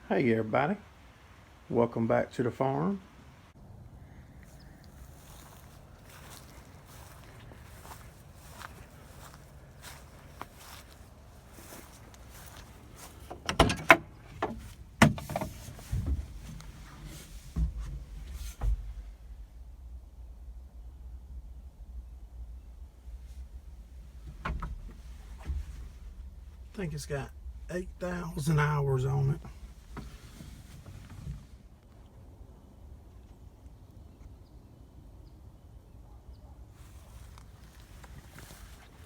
Hey everybody, welcome back to the farm. I think it's got 8,000 hours on it.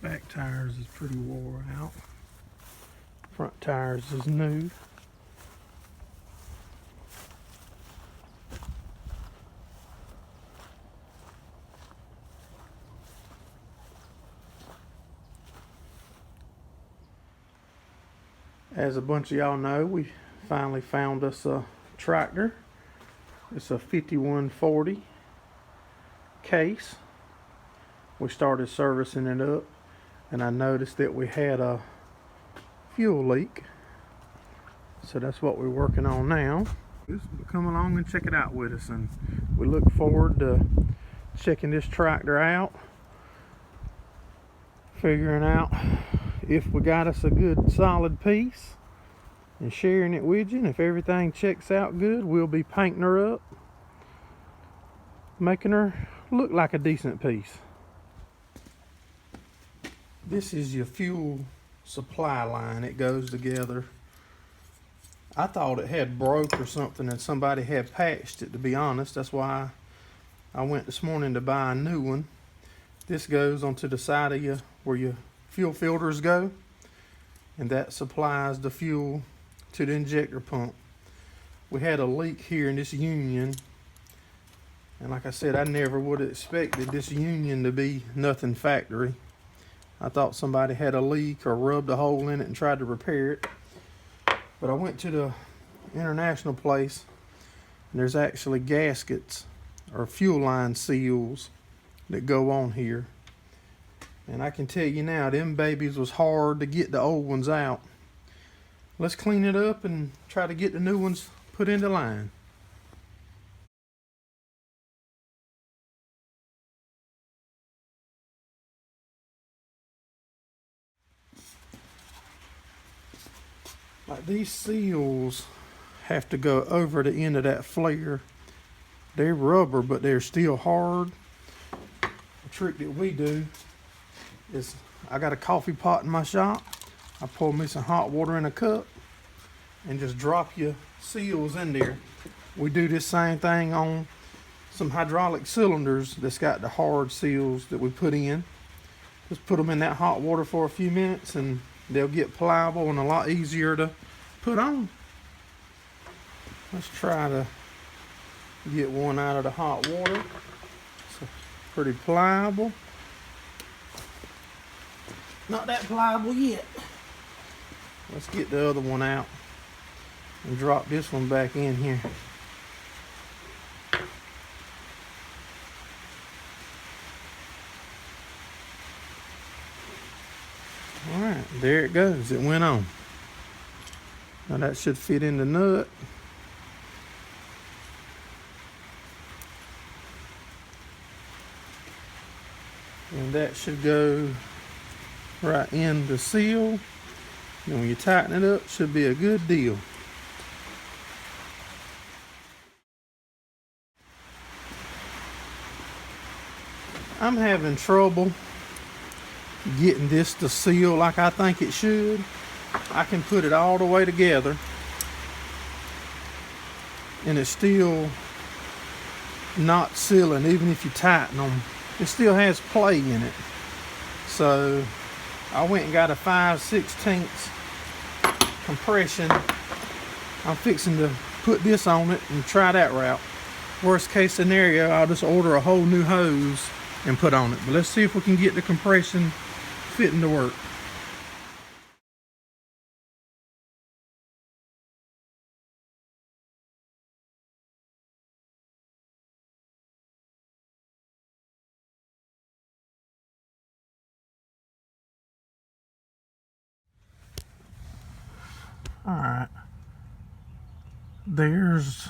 Back tires is pretty wore out. Front tires is new. As a bunch of y'all know, we finally found us a tractor. It's a 5140 case. We started servicing it up and I noticed that we had a fuel leak. So that's what we're working on now. Just come along and check it out with us, and we look forward to checking this tractor out, figuring out if we got us a good solid piece and sharing it with you. And if everything checks out good, we'll be painting her up, making her look like a decent piece. This is your fuel supply line. It goes together. I thought it had broke or something and somebody had patched it, to be honest. That's why I went this morning to buy a new one. This goes onto the side of you where your fuel filters go, and that supplies the fuel to the injector pump. We had a leak here in this union, and like I said, I never would have expected this union to be nothing factory. I thought somebody had a leak or rubbed a hole in it and tried to repair it. But I went to the international place, and there's actually gaskets or fuel line seals that go on here. And I can tell you now, them babies was hard to get the old ones out. Let's clean it up and try to get the new ones put into line. Like, these seals have to go over the end of that flare. They're rubber, but they're still hard. The trick that we do is, I got a coffee pot in my shop. I pour me some hot water in a cup and just drop your seals in there. We do this same thing on some hydraulic cylinders that's got the hard seals that we put in. Just put them in that hot water for a few minutes and they'll get pliable and a lot easier to put on. Let's try to get one out of the hot water. It's pretty pliable. Not that pliable yet. Let's get the other one out and drop this one back in here. Alright, there it goes. It went on. Now that should fit in the nut. And that should go right in the seal. And when you tighten it up, it should be a good deal. I'm having trouble getting this to seal like I think it should. I can put it all the way together and it's still not sealing. Even if you tighten them, it still has play in it. So I went and got a 5/16 compression. I'm fixing to put this on it and try that route. Worst case scenario, I'll just order a whole new hose and put on it. But let's see if we can get the compression fitting to work. All right. There's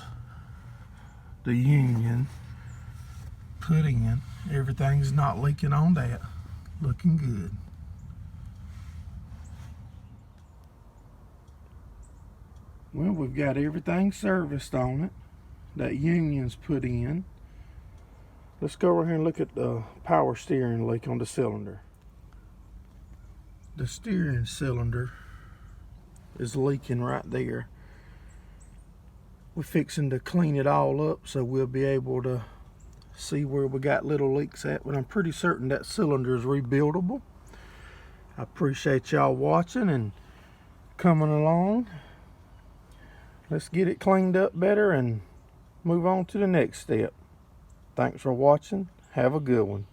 the union put in. Everything's not leaking on that. Looking good. Well, we've got everything serviced on it. That union's put in. Let's go over here and look at the power steering leak on the cylinder. The steering cylinder is leaking right there. We're fixing to clean it all up so we'll be able to see where we got little leaks at, but I'm pretty certain that cylinder is rebuildable. I appreciate y'all watching and coming along. Let's get it cleaned up better and move on to the next step. Thanks for watching. Have a good one.